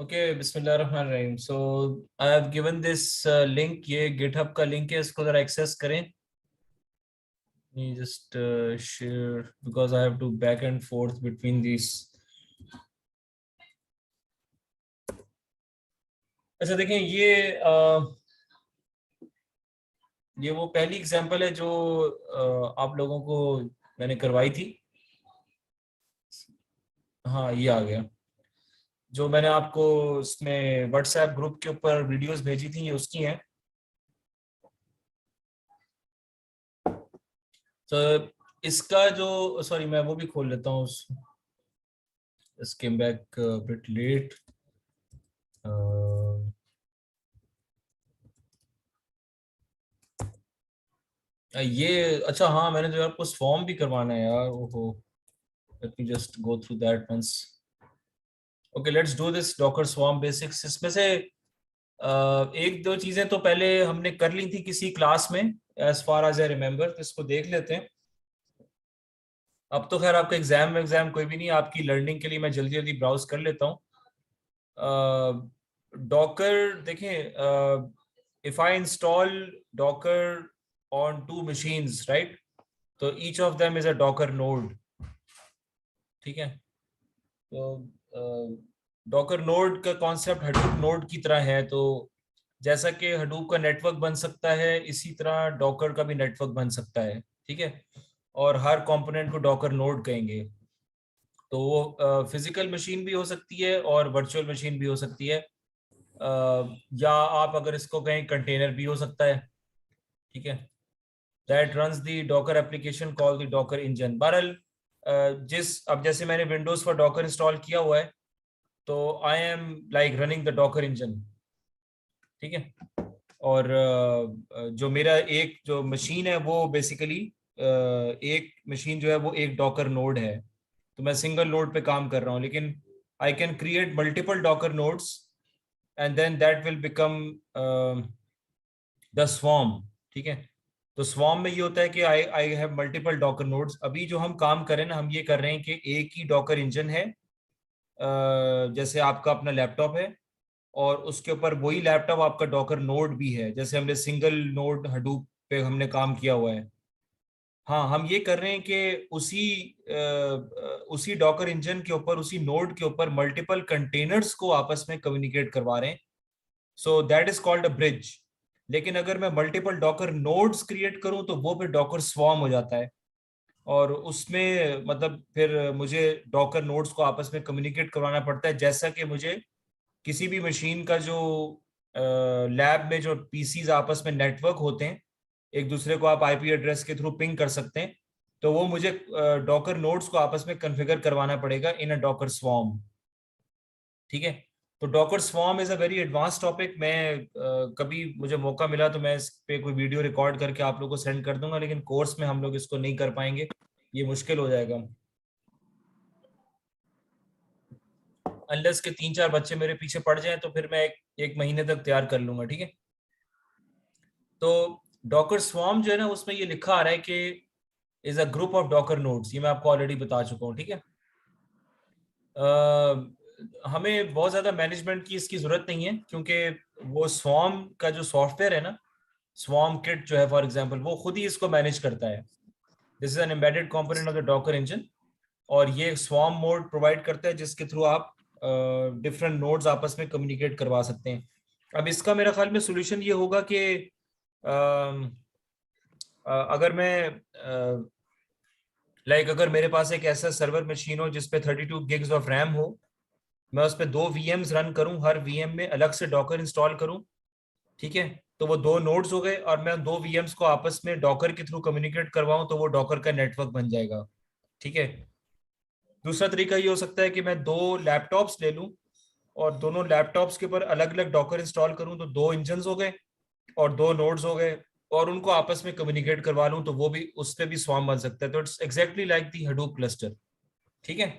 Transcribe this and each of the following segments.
Okay, बिस्मिल्लाहिर्रहमानिर्रहीम। So I have given this link, ये GitHub का लिंक है, इसको जरा एक्सेस करें। Just share because I have to back and forth between this. अच्छा देखें, ये वो पहली एग्जांपल है जो आप लोगों को मैंने करवाई थी। हाँ, ये आ गया। जो मैंने आपको इसमें व्हाट्सएप ग्रुप के ऊपर वीडियोस भेजी थी, ये उसकी हैं। तो इसका जो, सॉरी मैं वो भी खोल लेता हूँ। came back a bit late. ये अच्छा, हाँ मैंने जो आपको फॉर्म भी करवाना है यार, ओहो। Let me just go through that once. Okay, let's do this Docker swarm basics. इसमें से एक दो चीजें तो पहले हमने कर ली थी किसी क्लास में, as far as I remember, तो इसको देख लेते हैं। अब तो खैर आपका एग्जाम कोई भी नहीं, आपकी लर्निंग के लिए मैं जल्दी जल्दी ब्राउज कर लेता हूँ। डॉकर देखें, if I install Docker on two machines, right? तो each of them is a Docker node, ठीक है। तो Docker node का कॉन्सेप्ट Hadoop node की तरह है। तो जैसा कि Hadoop का नेटवर्क बन सकता है, इसी तरह Docker का भी नेटवर्क बन सकता है, ठीक है। और हर कंपोनेंट को Docker node कहेंगे। तो वो फिजिकल मशीन भी हो सकती है और वर्चुअल मशीन भी हो सकती है, या आप अगर इसको कहें कंटेनर भी हो सकता है, ठीक है। That runs the Docker application call the Docker engine. बहरहाल अब जैसे मैंने विंडोज पर डॉकर इंस्टॉल किया हुआ है, तो I am like running the Docker engine, ठीक है। और जो मेरा एक जो मशीन है वो बेसिकली एक मशीन जो है वो एक डॉकर नोड है। तो मैं सिंगल नोड पे काम कर रहा हूँ, लेकिन I can create multiple Docker nodes and then that will become the swarm, ठीक है। तो स्वॉर्म में ये होता है कि I I have multiple Docker nodes. अभी जो हम काम कर रहे हैं ना, हम ये कर रहे हैं कि एक ही डॉकर इंजन है, जैसे आपका अपना लैपटॉप है, और उसके ऊपर वही लैपटॉप आपका डॉकर नोड भी है, जैसे हमने सिंगल नोड हडूप पे हमने काम किया हुआ है। हाँ, हम ये कर रहे हैं कि उसी डॉकर इंजन के ऊपर, उसी नोड के ऊपर मल्टीपल कंटेनर्स को आपस में कम्युनिकेट करवा रहे हैं। So that is called a bridge. लेकिन अगर मैं मल्टीपल डॉकर नोड्स क्रिएट करूं तो वो फिर डॉकर स्वॉर्म हो जाता है, और उसमें मतलब फिर मुझे डॉकर नोड्स को आपस में कम्युनिकेट करवाना पड़ता है, जैसा कि मुझे किसी भी मशीन का जो लैब में जो पीसीज आपस में नेटवर्क होते हैं, एक दूसरे को आप आईपी एड्रेस के थ्रू पिंग कर सकते हैं। तो वो मुझे डॉकर नोड्स को आपस में कॉन्फ़िगर करवाना पड़ेगा इन अ डॉकर स्वॉर्म, ठीक है। तो Docker swarm is a very advance topic. मैं कभी मुझे मौका मिला तो मैं इस पे कोई वीडियो रिकॉर्ड करके आप लोगों को सेंड कर दूंगा, लेकिन कोर्स में हम लोग इसको नहीं कर पाएंगे, ये मुश्किल हो जाएगा। अनलेस के 3-4 बच्चे मेरे पीछे पड़ जाएं तो फिर मैं एक महीने तक तैयार कर लूंगा, ठीक है। तो डॉकर स्वॉर्म जो है ना, उसमें ये लिखा आ रहा है कि is a group of Docker nodes. ये मैं आपको ऑलरेडी बता चुका हूँ, ठीक है। हमें बहुत ज्यादा मैनेजमेंट की इसकी जरूरत नहीं है, क्योंकि वो स्वॉर्म का जो सॉफ्टवेयर है ना, स्वॉर्म किट जो है फॉर एग्जांपल, वो खुद ही इसको मैनेज करता है। This is an embedded component of the Docker engine, और ये स्वॉर्म मोड प्रोवाइड करता है, जिसके थ्रू आप डिफरेंट नोड्स आपस में कम्युनिकेट करवा सकते हैं। अब इसका मेरा ख्याल में सोल्यूशन ये होगा कि अगर मैं अगर मेरे पास एक ऐसा सर्वर मशीन हो जिसपे 32 गिग्स ऑफ रैम हो, मैं उस पर 2 VMs रन करूं, हर VM में अलग से डॉकर इंस्टॉल करूं, ठीक है। तो वो 2 नोड्स हो गए, और मैं 2 VMs को आपस में डॉकर के थ्रू कम्युनिकेट करवाऊं, तो वो डॉकर का नेटवर्क बन जाएगा, ठीक है। दूसरा तरीका ये हो सकता है कि मैं 2 लैपटॉप्स ले लूं, और दोनों लैपटॉप्स के ऊपर अलग अलग डॉकर इंस्टॉल करूं, तो 2 इंजन हो गए और 2 नोड्स हो गए, और उनको आपस में कम्युनिकेट करवा लूं, तो वो भी, उस पर भी स्वॉर्म बन सकता है। तो it's exactly like the Hadoop cluster, ठीक है।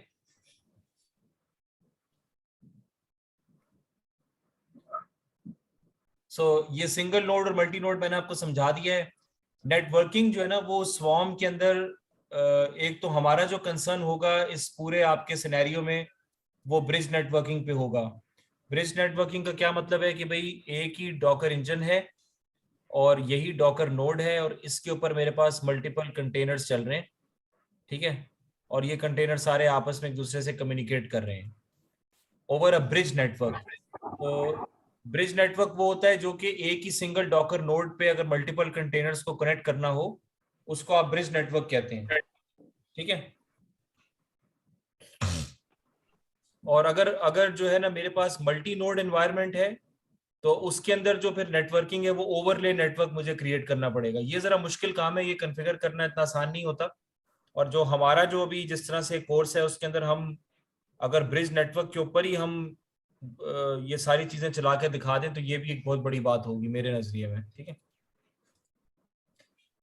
ये सिंगल नोड और मल्टी नोड मैंने आपको समझा दिया है। नेटवर्किंग जो है ना, वो स्वॉर्म के अंदर एक तो हमारा जो कंसर्न होगा इस पूरे आपके सिनेरियो में, वो ब्रिज नेटवर्किंग पे होगा। ब्रिज नेटवर्किंग का क्या मतलब है कि भाई एक ही डॉकर इंजन है और यही डॉकर नोड है और इसके ऊपर मेरे पास मल्टीपल कंटेनर्स चल रहे हैं, ठीक है, और ये कंटेनर सारे आपस में एक दूसरे से कम्युनिकेट कर रहे हैं ओवर अ ब्रिज नेटवर्क। तो ब्रिज नेटवर्क वो होता है जो कि एक ही सिंगल डॉकर नोड पे अगर मल्टीपल कंटेनर्स को कनेक्ट करना हो, उसको आप ब्रिज नेटवर्क कहते हैं, ठीक है। और अगर अगर जो है ना मेरे पास मल्टी नोड एनवायरनमेंट है, तो उसके अंदर जो फिर नेटवर्किंग है वो ओवरले नेटवर्क मुझे क्रिएट करना पड़ेगा। ये जरा मुश्किल काम है, ये कॉन्फ़िगर करना इतना आसान नहीं होता। और जो हमारा जो अभी जिस तरह से कोर्स है उसके अंदर हम अगर ब्रिज नेटवर्क के ऊपर ही हम ये सारी चीजें चला के दिखा दें तो ये भी एक बहुत बड़ी बात होगी मेरे नजरिए में, ठीक है।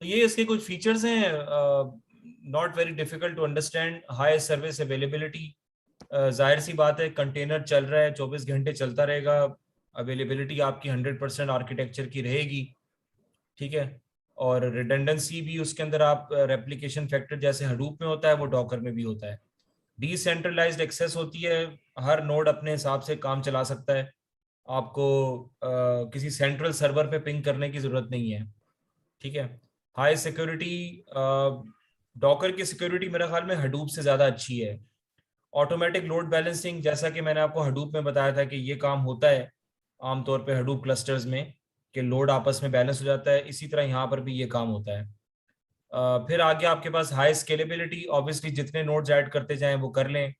तो ये इसके कुछ फीचर्स हैं, not very difficult to understand. High service availability, जाहिर सी बात है कंटेनर चल रहा है 24 घंटे चलता रहेगा, अवेलेबिलिटी आपकी 100% आर्किटेक्चर की रहेगी, ठीक है। और रिडंडेंसी भी उसके अंदर आप रेप्लिकेशन फैक्टर जैसे हडूप में होता है वो डॉकर में भी होता है। डिसेंट्रलाइज्ड एक्सेस होती है, हर नोड अपने हिसाब से काम चला सकता है, आपको किसी सेंट्रल सर्वर पे पिंग करने की जरूरत नहीं है, ठीक है। हाई सिक्योरिटी, डॉकर की सिक्योरिटी मेरे ख्याल में हडूप से ज़्यादा अच्छी है। ऑटोमेटिक लोड बैलेंसिंग, जैसा कि मैंने आपको हडूप में बताया था कि ये काम होता है आमतौर पे हडूप क्लस्टर्स में कि लोड आपस में बैलेंस हो जाता है, इसी तरह यहाँ पर भी ये काम होता है। फिर आगे आपके पास हाई स्केलेबिलिटी, ऑब्वियसली जितने नोड्स ऐड करते जाएं वो कर लें।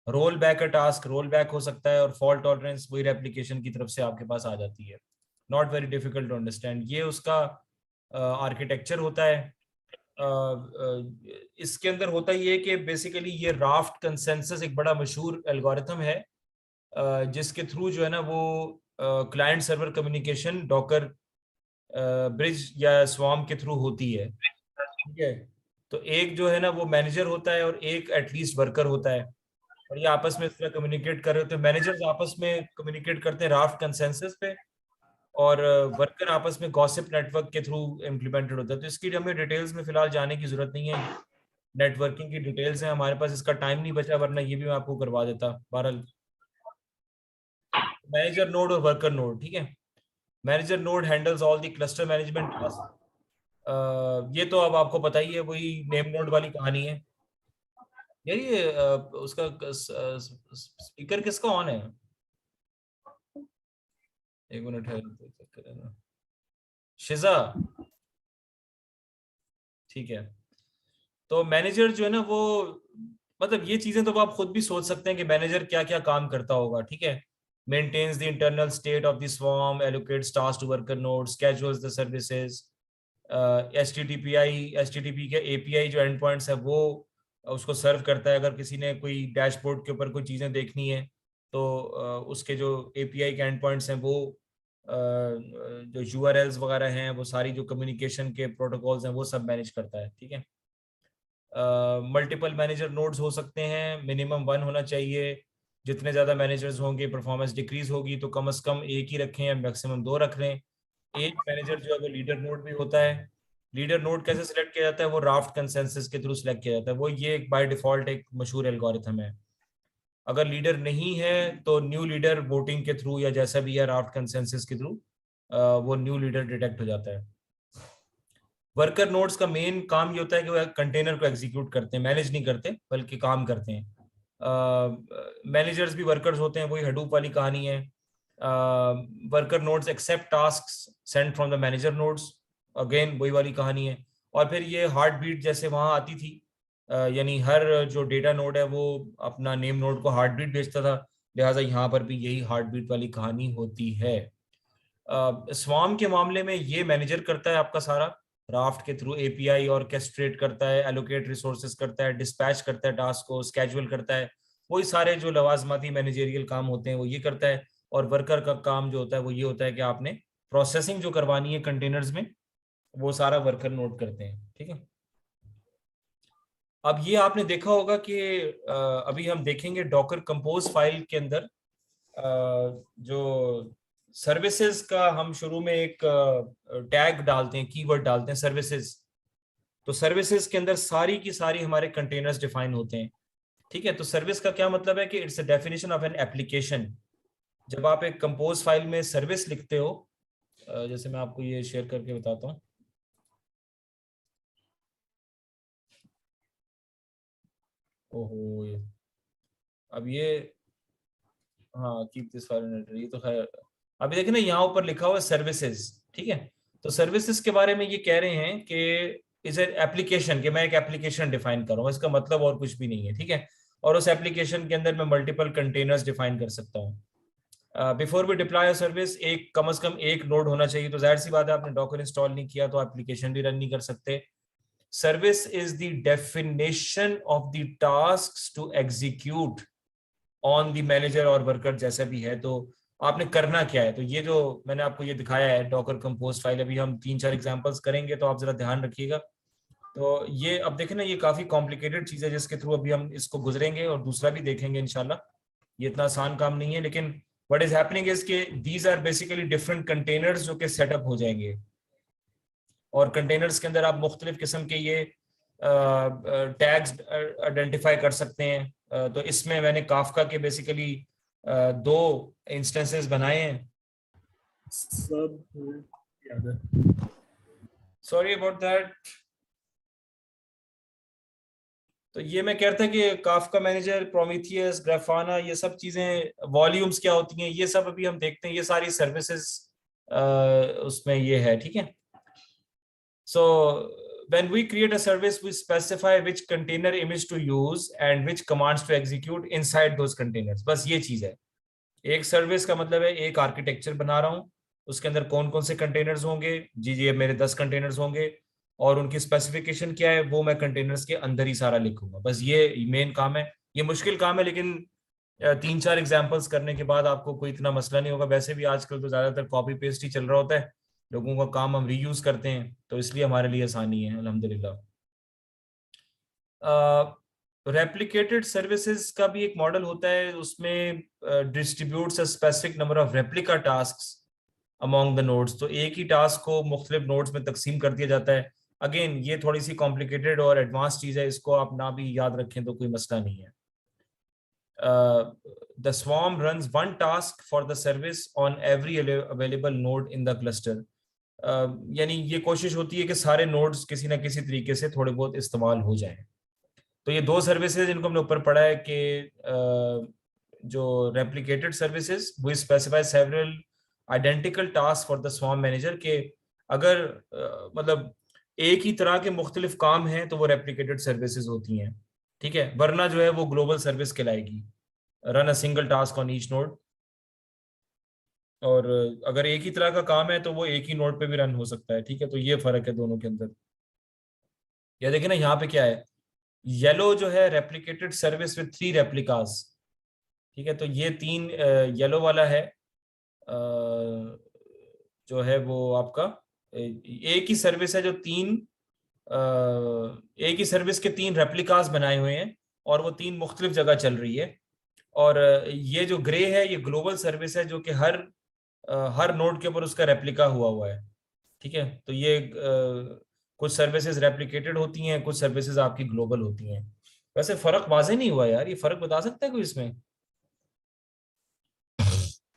रोल बैक का टास्क रोल बैक हो सकता है और फॉल्ट टॉलरेंस वही रेप्लिकेशन की तरफ से आपके पास आ जाती है। Not very difficult to understand, ये उसका आर्किटेक्चर होता है। इसके अंदर होता ये है कि बेसिकली ये राफ्ट कंसेंसस एक बड़ा मशहूर एल्गोरिथम है, जिसके थ्रू जो है ना वो client server communication Docker bridge या स्वार्म के थ्रू होती है, ठीक है। तो एक जो है ना वो मैनेजर होता है और एक एटलीस्ट वर्कर होता है, और ये आपस में इस तरह कम्युनिकेट कर रहे होते हैं। मैनेजर्स आपस में कम्युनिकेट करते हैं राफ्ट कंसेंसस पे, और वर्कर आपस में गॉसिप नेटवर्क के थ्रू इम्प्लीमेंटेड होता है। तो इसकी हमें डिटेल्स में फिलहाल जाने की जरूरत नहीं है, नेटवर्किंग की डिटेल्स हैं हमारे पास, इसका टाइम नहीं बचा वरना ये भी मैं आपको करवा देता। बहरहाल मैनेजर नोड और वर्कर नोड, ठीक है। Manager node handles all the cluster management task. ये तो अब आपको पता ही है, वही नेम नोड वाली कहानी है। यार ये उसका स्पीकर किसका ऑन है? एक मिनट है, चेक करें। शिजा, ठीक है। तो मैनेजर जो है ना वो, मतलब ये चीजें तो आप खुद भी सोच सकते हैं कि मैनेजर क्या क्या काम करता होगा, ठीक है। Maintains the internal state of the swarm, allocates task to worker nodes, schedules the services. HTTP के एपीआई जो एंड पॉइंट्स है वो उसको सर्व करता है। अगर किसी ने कोई डैशबोर्ड के ऊपर कोई चीज़ें देखनी है तो उसके जो एपीआई के एंड पॉइंट्स हैं वो जो यूआरएल्स वगैरह हैं वो सारी जो कम्युनिकेशन के प्रोटोकॉल्स हैं वो सब मैनेज करता है, ठीक है। मल्टीपल मैनेजर नोड्स हो सकते हैं, मिनिमम 1 होना चाहिए। जितने ज़्यादा मैनेजर्स होंगे परफॉर्मेंस डिक्रीज होगी, तो कम से कम एक ही रखें या मैक्सिमम 2 रख लें। एक मैनेजर जो है वो लीडर नोड भी होता है। लीडर नोड कैसे सिलेक्ट किया जाता है? वो राफ्ट कंसेंसस के थ्रू सिलेक्ट किया जाता है, वो ये एक बाय डिफॉल्ट एक मशहूर एल्गोरिथम है। अगर लीडर नहीं है तो न्यू लीडर वोटिंग के थ्रू या जैसा भी है राफ्ट कंसेंसस के थ्रू वो न्यू लीडर डिटेक्ट हो जाता है। वर्कर नोड्स का मेन काम ये होता है कि वो कंटेनर को एग्जीक्यूट करते हैं, मैनेज नहीं करते बल्कि काम करते हैं। मैनेजर्स भी वर्कर्स होते हैं, वही हडूप वाली कहानी है। Worker nodes accept task send from the manager nodes, again वही वाली कहानी है। और फिर ये हार्ट बीट जैसे वहाँ आती थी, यानी हर जो डेटा नोड है वो अपना नेम नोड को हार्ट बीट भेजता था, लिहाजा यहाँ पर भी यही हार्ट बीट वाली कहानी होती है। स्वार्म के मामले में ये मैनेजर करता है आपका सारा, राफ्ट के थ्रू एपीआई ऑर्केस्ट्रेट करता है, एलोकेट रिसोर्सेज करता है, डिस्पैच करता है, टास्क को स्केड्यूल करता है, वही सारे जो लवाजमाती मैनेजेरियल काम होते हैं वो ये करता है। और वर्कर का काम जो होता है वो ये होता है कि आपने प्रोसेसिंग जो करवानी है कंटेनर्स में वो सारा वर्कर नोट करते हैं, ठीक है। अब ये आपने देखा होगा कि अभी हम देखेंगे डॉकर कंपोज फाइल के अंदर जो सर्विसेज का हम शुरू में एक टैग डालते हैं, कीवर्ड डालते हैं सर्विसेज। तो सर्विसेज के अंदर सारी की सारी हमारे कंटेनर्स डिफाइन होते हैं, ठीक है। तो सर्विस का क्या मतलब है कि it's a definition of an application. जब आप एक कंपोज फाइल में सर्विस लिखते हो, जैसे मैं आपको ये शेयर करके बताता हूँ। ओहो, अब ये, हाँ कीप दिस फाइल इन, ये तो खैर, अभी देखिए ना यहाँ ऊपर लिखा हुआ है सर्विसेज, ठीक है। तो सर्विसेज के बारे में ये कह रहे हैं कि इज एन एप्लीकेशन, कि मैं एक एप्लीकेशन डिफाइन करूँ, इसका मतलब और कुछ भी नहीं है, ठीक है। और उस एप्लीकेशन के अंदर मैं मल्टीपल कंटेनर्स डिफाइन कर सकता हूँ। बिफोर वी डिप्लॉय सर्विस, एक कम से कम एक नोड होना चाहिए। तो जाहिर सी बात है, आपने डॉकर इंस्टॉल नहीं किया तो एप्लीकेशन भी रन नहीं कर सकते। Service is the definition of the task to execute on the manager और वर्कर, जैसा भी है। तो आपने करना क्या है, तो ये जो मैंने आपको ये दिखाया है डॉकर कंपोज फाइल, अभी हम 3-4 एग्जांपल्स करेंगे, तो आप जरा ध्यान रखिएगा। तो ये अब देखें ना, ये काफी कॉम्प्लिकेटेड चीज है जिसके थ्रू अभी हम इसको गुजरेंगे, और दूसरा भी देखेंगे इंशाल्लाह। ये इतना आसान काम नहीं है, लेकिन व्हाट इज हैपनिंग इज के these are basically different containers जो कि सेटअप हो जाएंगे, और कंटेनर्स के अंदर आप मुख्तलिफ किस्म के ये टैग्स आइडेंटिफाई कर सकते हैं। तो इसमें मैंने काफका के बेसिकली 2 इंस्टेंसेस बनाए हैं, सब याद है, सॉरी अबाउट दैट। तो ये मैं कहता कि काफका मैनेजर, प्रोमीथियस, ग्राफाना, ये सब चीजें, वॉल्यूम्स क्या होती हैं, ये सब अभी हम देखते हैं, ये सारी सर्विसेज उसमें ये है, ठीक है। So when we create a service, we specify which container image to use and which commands to execute inside those containers. बस ये चीज है। एक सर्विस का मतलब है एक आर्किटेक्चर बना रहा हूँ, उसके अंदर कौन कौन से कंटेनर्स होंगे, जी जी मेरे 10 कंटेनर्स होंगे, और उनकी स्पेसिफिकेशन क्या है वो मैं कंटेनर्स के अंदर ही सारा लिखूंगा। बस ये मेन काम है। ये मुश्किल काम है, लेकिन 3-4 एग्जांपल्स करने के बाद आपको कोई इतना मसला नहीं होगा। वैसे भी आजकल तो ज्यादातर कॉपी पेस्ट ही चल रहा होता है, लोगों का काम हम रीयूज करते हैं, तो इसलिए हमारे लिए आसानी है अल्हम्दुलिल्लाह। रेप्लिकेटेड सर्विसेज का भी एक मॉडल होता है, उसमें distributes a specific number of replica tasks among the nodes. तो एक ही टास्क को मुख्तलिफ नोड्स में तकसीम कर दिया जाता है। अगेन ये थोड़ी सी कॉम्प्लिकेटेड और एडवांस चीज है, इसको आप ना भी याद रखें तो कोई मसला नहीं है। The swarm runs one task for the service on every available node in the cluster. यानी ये कोशिश होती है कि सारे नोड्स किसी ना किसी तरीके से थोड़े बहुत इस्तेमाल हो जाएं। तो ये 2 सर्विसेज जिनको हमने ऊपर पढ़ा है कि जो रेप्लिकेटेड सर्विसेज, वो specify several identical task for the swarm manager, के अगर मतलब एक ही तरह के मुख्तलिफ काम हैं तो वो रेप्लिकेटेड सर्विसेज होती हैं, ठीक है। वरना जो है वो ग्लोबल सर्विस कहलाएगी, run a single task on each node. और अगर एक ही तरह का काम है तो वो एक ही नोड पे भी रन हो सकता है, ठीक है। तो ये फर्क है दोनों के अंदर। या देखिए ना यहाँ पे क्या है, येलो जो है रेप्लिकेटेड सर्विस विद 3 रेप्लिकास, ठीक है। तो ये 3 येलो वाला है, जो है वो आपका एक ही सर्विस है जो 3 एक ही सर्विस के 3 रेप्लिकास बनाए हुए हैं, और वो 3 मुख्तलिफ जगह चल रही है। और ये जो ग्रे है ये ग्लोबल सर्विस है, जो कि हर नोड के ऊपर उसका रेप्लिका हुआ हुआ है, ठीक है। तो ये कुछ सर्विसेज रेप्लिकेटेड होती हैं, कुछ सर्विसेज आपकी ग्लोबल होती हैं। वैसे फर्क वाजे नहीं हुआ यार, ये फर्क बता सकता है कोई इसमें?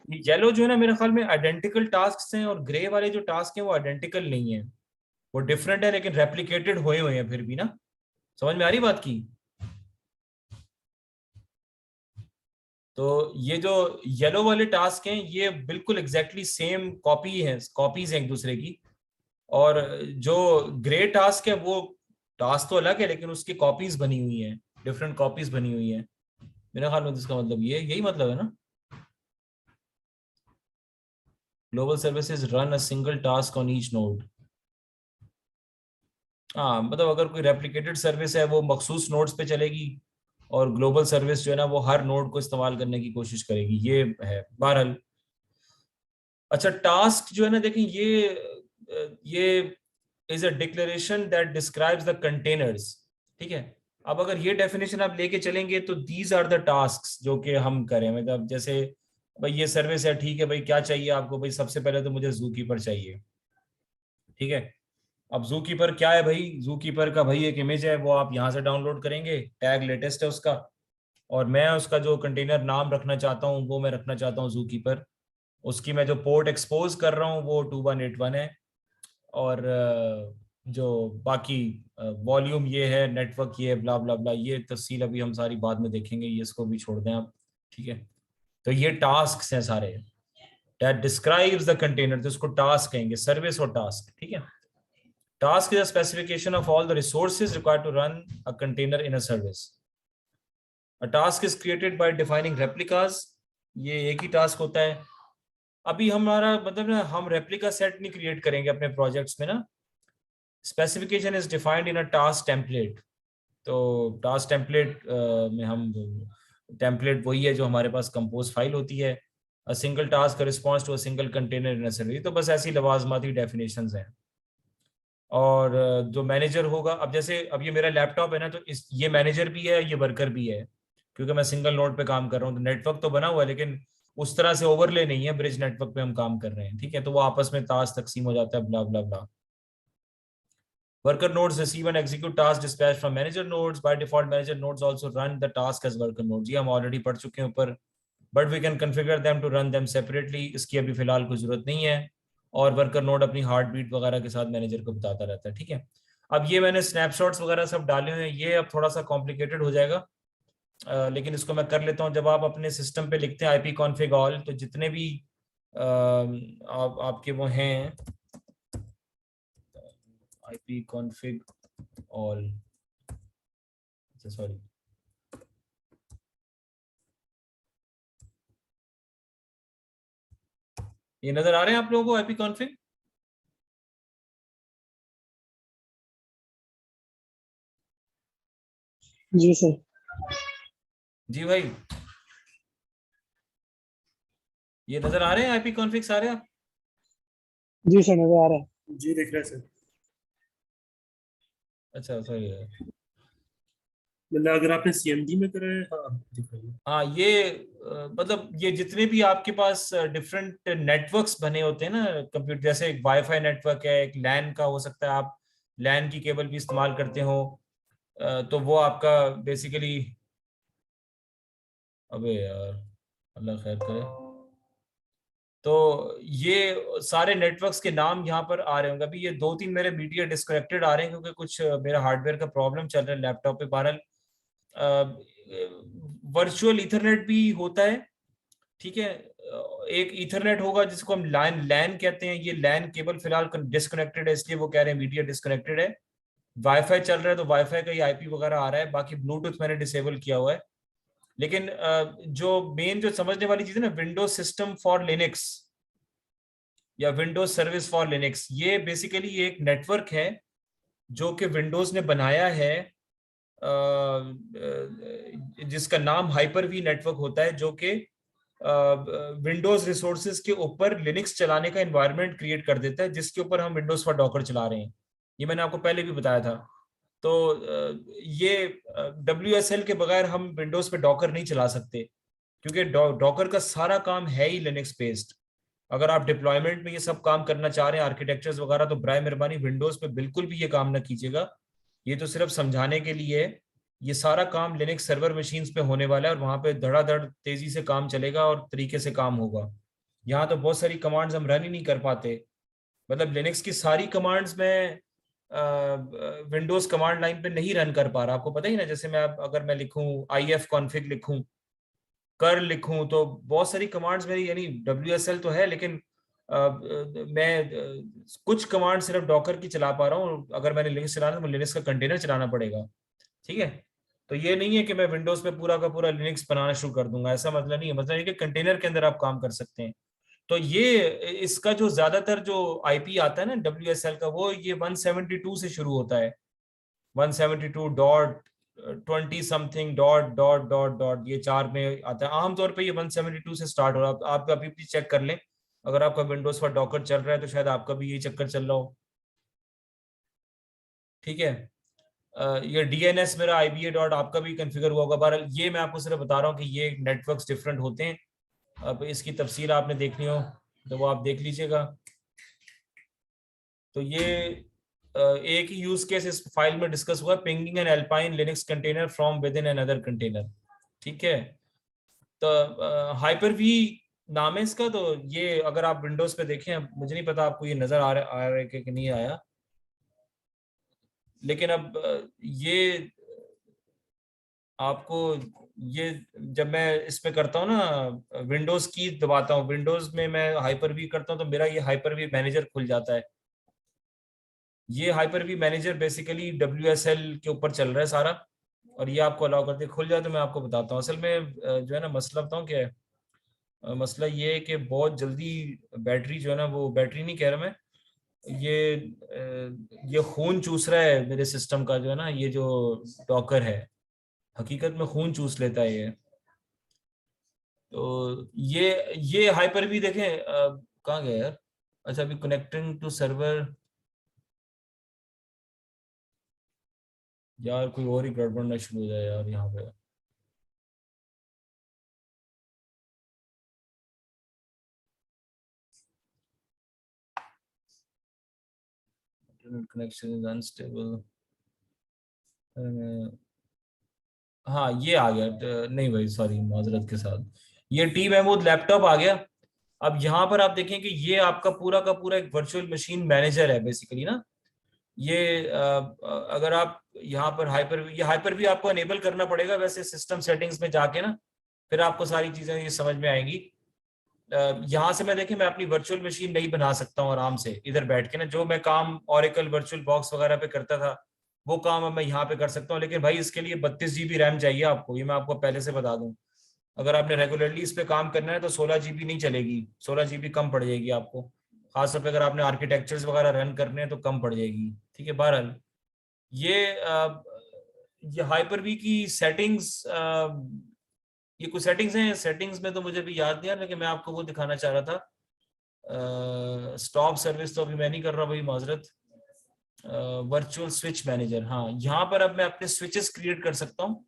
येलो जो है ना, मेरे ख्याल में आइडेंटिकल टास्क हैं, और ग्रे वाले जो टास्क हैं वो आइडेंटिकल नहीं है, वो डिफरेंट है, लेकिन रेप्लिकेटेड हुए हैं फिर भी ना। समझ में आ रही बात की? तो ये जो येलो वाले टास्क हैं ये बिल्कुल एग्जैक्टली सेम कॉपी है, कॉपीज हैं एक दूसरे की। और जो ग्रे टास्क है वो टास्क तो अलग है, लेकिन उसकी कॉपीज बनी हुई हैं, डिफरेंट कॉपीज बनी हुई हैं। मेरे ख्याल में इसका मतलब ये यही मतलब है ना, global services run a single task on each node. हाँ मतलब अगर कोई रेप्लिकेटेड सर्विस है वो मखसूस नोड्स पे चलेगी, और ग्लोबल सर्विस जो है ना वो हर नोड को इस्तेमाल करने की कोशिश करेगी, ये है बहरहाल। अच्छा, टास्क जो है ना, देखें ये is a declaration that describes the containers, ठीक है। अब अगर ये डेफिनेशन आप लेके चलेंगे तो दीज आर द टास्क्स जो कि हम करें, मतलब जैसे भाई ये सर्विस है, ठीक है भाई क्या चाहिए आपको, भाई सबसे पहले तो मुझे जू कीपर चाहिए, ठीक है। अब जू कीपर क्या है भाई, जू कीपर का भाई एक इमेज है, वो आप यहाँ से डाउनलोड करेंगे, टैग लेटेस्ट है उसका, और मैं उसका जो कंटेनर नाम रखना चाहता हूँ वो मैं रखना चाहता हूँ जू कीपर। उसकी मैं जो पोर्ट एक्सपोज कर रहा हूँ वो 2181 है। और जो बाकी वॉल्यूम ये है, नेटवर्क ये है, ब्ला ब्ला ब्ला, ये तफसील अभी हम सारी बाद में देखेंगे, ये इसको भी छोड़ दें आप। ठीक है, तो ये टास्क हैं सारे, दैट डिस्क्राइब्स द कंटेनर, जिसको टास्क कहेंगे, सर्विस और टास्क। ठीक है, task is a specification of all the resources required to run a container in a service. A task is created by defining replicas. ये एक ही task होता है। अभी हमारा मतलब ना, हम रेप्लिका सेट नहीं क्रिएट करेंगे अपने प्रोजेक्ट्स में ना। Specification is defined in a task template. तो टास्क टेम्पलेट में हम, टेम्पलेट वही है जो हमारे पास कंपोज फाइल होती है। A single task response to a single container in a service. तो बस ऐसी लवाजमाती डेफिनेशंस हैं। और जो मैनेजर होगा, अब जैसे अब ये मेरा लैपटॉप है ना, तो इस ये मैनेजर भी है, ये वर्कर भी है, क्योंकि मैं सिंगल नोड पे काम कर रहा हूँ। तो नेटवर्क तो बना हुआ है, लेकिन उस तरह से ओवरले नहीं है, ब्रिज नेटवर्क पे हम काम कर रहे हैं। ठीक है, तो वो आपस में टास्क तकसीम हो जाता है, ब्ला ब्ला ब्ला। Worker nodes receive and execute tasks dispatched from manager nodes. By default, manager nodes also run the task as worker nodes. ये हम ऑलरेडी पढ़ चुके हैं ऊपर। But we can configure them to run them separately. इसकी अभी फिलहाल कोई जरूरत नहीं है। और वर्कर नोड अपनी हार्ट बीट वगैरह के साथ मैनेजर को बताता रहता है। ठीक है, अब ये मैंने स्नैपशॉट्स वगैरह सब डाले हुए हैं, ये अब थोड़ा सा कॉम्प्लिकेटेड हो जाएगा। लेकिन इसको मैं कर लेता हूँ। जब आप अपने सिस्टम पे लिखते हैं IP config all, तो जितने भी आपके वो हैं, IP config all, सॉरी, ये नजर आ रहे हैं आप लोगों को IP config? जी सर। जी भाई, ये नजर आ रहे हैं IP config सारे आप? जी सर, नजर आ रहा है। जी दिख रहा है सर। अच्छा सही है। मतलब अगर आपने CMD में करा है, हाँ दिख रहा है। हाँ, ये मतलब ये जितने भी आपके पास डिफरेंट नेटवर्क्स बने होते हैं ना कंप्यूटर, जैसे एक वाईफाई नेटवर्क है, एक लैन का हो सकता है, आप लैन की केबल भी इस्तेमाल करते हो। तो वो आपका बेसिकली, अबे यार, अल्लाह खैर करे। तो ये सारे नेटवर्क्स के नाम यहाँ पर आ रहे होंगे। अभी ये 2-3 मेरे मीडिया डिस्कनेक्टेड आ रहे हैं, क्योंकि कुछ मेरा हार्डवेयर का प्रॉब्लम चल रहा है लैपटॉप पे। बहरहाल वर्चुअल इथरनेट भी होता है। ठीक है, एक इथरनेट होगा जिसको हम लैन लैन कहते हैं। ये लैन केबल फिलहाल डिस्कनेक्टेड है, इसलिए वो कह रहे हैं मीडिया डिस्कनेक्टेड है। वाईफाई चल रहा है तो वाईफाई का ही IP वगैरह आ रहा है। बाकी ब्लूटूथ मैंने डिसेबल किया हुआ है। लेकिन जो मेन जो समझने वाली चीज है ना, विंडोज सिस्टम फॉर लिनक्स या विंडोज सर्विस फॉर लिनक्स, ये बेसिकली एक नेटवर्क है जो कि विंडोज ने बनाया है, जिसका नाम हाइपर वी नेटवर्क होता है, जो कि विंडोज रिसोर्सेज के ऊपर लिनक्स चलाने का एनवायरनमेंट क्रिएट कर देता है, जिसके ऊपर हम विंडोज फॉर डॉकर चला रहे हैं। ये मैंने आपको पहले भी बताया था। तो ये WSL के बगैर हम विंडोज पे डॉकर नहीं चला सकते, क्योंकि डॉकर का सारा काम है ही लिनक्स बेस्ड। अगर आप डिप्लॉयमेंट में ये सब काम करना चाह रहे हैं, आर्किटेक्चर्स वगैरह, तो बराए मेहरबानी विंडोज पे बिल्कुल भी ये काम ना कीजिएगा। ये तो सिर्फ समझाने के लिए है। ये सारा काम लिनक्स सर्वर मशीन्स पे होने वाला है, और वहां पे धड़ाधड़ तेजी से काम चलेगा और तरीके से काम होगा। यहाँ तो बहुत सारी कमांड्स हम रन ही नहीं कर पाते। मतलब लिनक्स की सारी कमांड्स में विंडोज कमांड लाइन पे नहीं रन कर पा रहा, आपको पता ही ना। जैसे मैं अगर मैं लिखूं IF config लिखूं, कर लिखूं, तो बहुत सारी कमांड्स मेरी, यानी WSL तो है, लेकिन मैं कुछ कमांड सिर्फ डॉकर की चला पा रहा हूँ। अगर मैंने लिनक्स चलाना है तो लिनक्स का कंटेनर चलाना पड़ेगा। ठीक है, तो ये नहीं है कि मैं विंडोज पे पूरा का पूरा लिनक्स बनाना शुरू कर दूंगा, ऐसा मतलब नहीं है। मतलब ये कि कंटेनर के अंदर आप काम कर सकते हैं। तो ये इसका जो ज्यादातर जो IP आता है ना WSL का, वो ये 172 से शुरू होता है। 172.20 something dot dot dot dot, ये 4 में आता है आमतौर पे। ये 172 से स्टार्ट हो रहा है। आप अभी भी चेक कर लें, अगर आपका विंडोज पर डॉकर चल रहा है तो शायद आपका भी यही चक्कर चल रहा हो। ठीक है, ये DNS मेरा IBA डॉट आपका भी कन्फिगर हुआ होगा। बहरहाल ये मैं आपको सिर्फ बता रहा हूँ कि ये नेटवर्क्स डिफरेंट होते हैं। अब इसकी तफसील आपने देखनी हो तो वो आप देख लीजिएगा। तो ये एक ही यूज केस इस फाइल में डिस्कस हुआ, pinging an Alpine Linux container from within another container. ठीक है। तो हाइपर वी नाम है इसका। तो ये अगर आप विंडोज पे देखें, मुझे नहीं पता आपको ये नजर आ रहा है कि नहीं आया, लेकिन अब ये आपको ये जब मैं इस पे करता हूँ ना, विंडोज की दबाता हूँ, विंडोज में मैं हाइपर वी करता हूँ, तो मेरा ये हाइपर वी मैनेजर खुल जाता है। ये Hyper V manager basically WSL के ऊपर चल रहा है सारा, और ये आपको अलाउ करते खुल जाए। तो मैं आपको बताता हूँ असल में जो है ना मसला बताऊँ क्या है। मसला ये है कि बहुत जल्दी बैटरी जो है ना, वो बैटरी नहीं कह रहा मैं, ये खून चूस रहा है मेरे सिस्टम का जो है ना, ये जो डॉकर है हकीकत में खून चूस लेता है ये। तो ये हाइपर भी देखें कहाँ गया यार। अच्छा, अभी कनेक्टिंग टू सर्वर, यार कोई और ही गड़बड़ना शुरू हो जाए यार यहाँ पे। Internet connection is unstable. हाँ ये आ गया। नहीं भाई सॉरी, माजरत के साथ ये टी महमूद लैपटॉप आ गया। अब यहाँ पर आप देखें कि ये आपका पूरा का पूरा एक वर्चुअल मशीन मैनेजर है बेसिकली ना। ये अगर आप यहाँ पर हाइपर भी आपको अनेबल करना पड़ेगा वैसे सिस्टम सेटिंग्स में जाके ना, फिर आपको सारी चीजें ये समझ में आएंगी। यहाँ से मैं देखें, मैं अपनी वर्चुअल मशीन नहीं बना सकता हूँ आराम से इधर बैठ के ना। जो मैं काम ओरेकल वर्चुअल बॉक्स वगैरह पे करता था, वो काम अब मैं यहाँ पे कर सकता हूँ। लेकिन भाई इसके लिए 32 GB रैम चाहिए आपको, ये मैं आपको पहले से बता दूं। अगर आपने रेगुलरली इस पे काम करना है तो 16 GB नहीं चलेगी, 16 GB कम पड़ जाएगी आपको। खासतौर पे अगर आपने आर्किटेक्चर्स वगैरह रन करने हैं तो कम पड़ जाएगी। ठीक है, बहरहाल ये हाइपर वी की सेटिंग्स, ये कुछ सेटिंग्स हैं। सेटिंग्स में तो मुझे भी याद नहीं आ, लेकिन मैं आपको वो दिखाना चाह रहा था। स्टॉप सर्विस तो अभी मैं नहीं कर रहा भाई, माजरत। वर्चुअल स्विच मैनेजर, हाँ यहाँ पर अब मैं अपने स्विचेस क्रिएट कर सकता हूँ।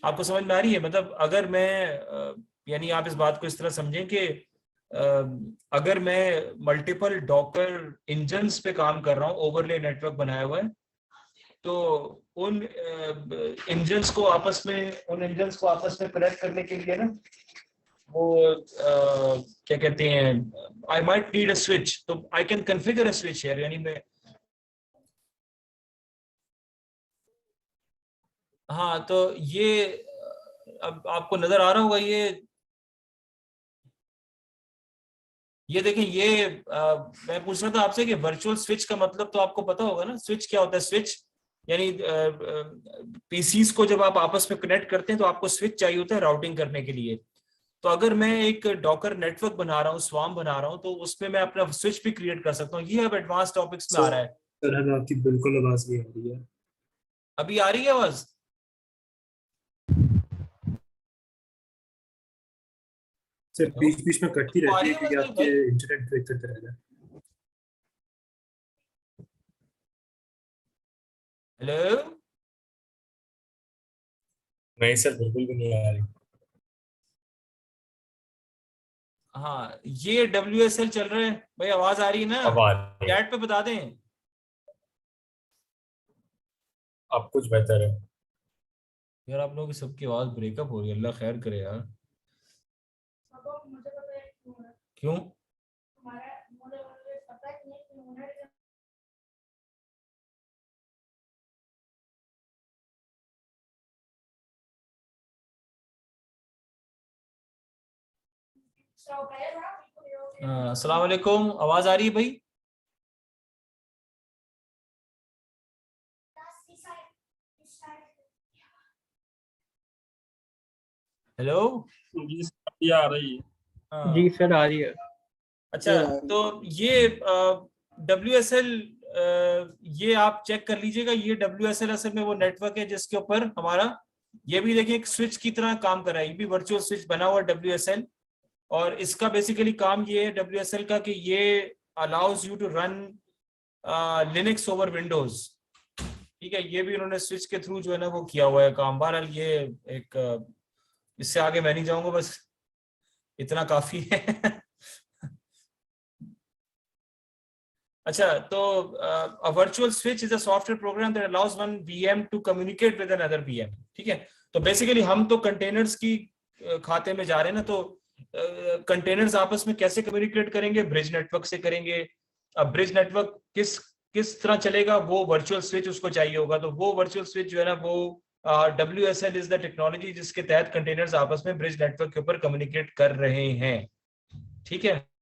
आपको समझ में आ रही है? मतलब अगर मैं यानी आप इस बात को इस तरह समझें कि अगर मैं मल्टीपल डॉकर इंजन्स पे काम कर रहा हूँ, ओवरले नेटवर्क बनाया हुआ है, तो उन इंजन्स को आपस में कनेक्ट करने के लिए ना, वो क्या कहते हैं, I might need a switch. तो I can configure a switch here, यानी मैं, हाँ तो ये अब आपको नजर आ रहा होगा ये देखें ये मैं पूछ रहा था आपसे कि वर्चुअल स्विच का मतलब तो आपको पता होगा ना। स्विच क्या होता है? स्विच यानी पीसीस को जब आप आपस में कनेक्ट करते हैं तो आपको स्विच चाहिए होता है राउटिंग करने के लिए। तो अगर मैं एक डॉकर नेटवर्क बना रहा हूँ, स्वाम बना रहा हूँ, तो उसमें मैं अपना स्विच भी क्रिएट कर सकता हूँ। ये अब एडवांस टॉपिक्स में आ रहा है। सर हमें आपकी बिल्कुल आवाज नहीं आ रही है। अभी आ रही है आवाज? सर हेलो, बीच बीच में कटती आ रहती रही है है क्योंकि आवाज मेरी आपके भाई? इंटरनेट ब्रेक करते रहता है। हेलो। नहीं सर बिल्कुल भी नहीं आ रही। हाँ ये WSL चल रहा है भाई, आवाज आ रही है ना? अब आ रही है। चैट पे बता दें। अब कुछ बेहतर है। यार आप लोगों की सबकी आवाज ब्रेकअप हो रही है, अल्लाह खैर करे यार। क्यों? अस्सलाम वालेकुम, आवाज आ रही है भाई? हेलो। जी सर, ये आ रही है। जी हाँ सर आ रही है। अच्छा, तो ये WSL, ये आप चेक कर लीजिएगा। ये WSL असल में वो नेटवर्क है जिसके ऊपर हमारा ये भी देखिए एक स्विच की तरह काम कर रहा है। ये भी वर्चुअल स्विच बना हुआ WSL, और इसका बेसिकली काम ये है WSL का कि ये allows you to run Linux over Windows. ठीक है, ये भी उन्होंने स्विच के थ्रू जो है ना वो किया हुआ है काम। बहरहाल ये एक इससे आगे मैं नहीं जाऊंगा, बस इतना काफी है। अच्छा, तो a virtual switch is a software program that allows one VM to communicate with another VM. ठीक है, तो बेसिकली हम तो कंटेनर्स की खाते में जा रहे हैं ना, तो कंटेनर्स आपस में कैसे कम्युनिकेट करेंगे? ब्रिज नेटवर्क से करेंगे। अब ब्रिज नेटवर्क किस तरह चलेगा, वो वर्चुअल स्विच उसको चाहिए होगा। तो वो वर्चुअल स्विच जो है ना, वो WSL इज द टेक्नोलॉजी जिसके तहत कंटेनर्स आपस में ब्रिज नेटवर्क के ऊपर कम्युनिकेट कर रहे हैं। ठीक है,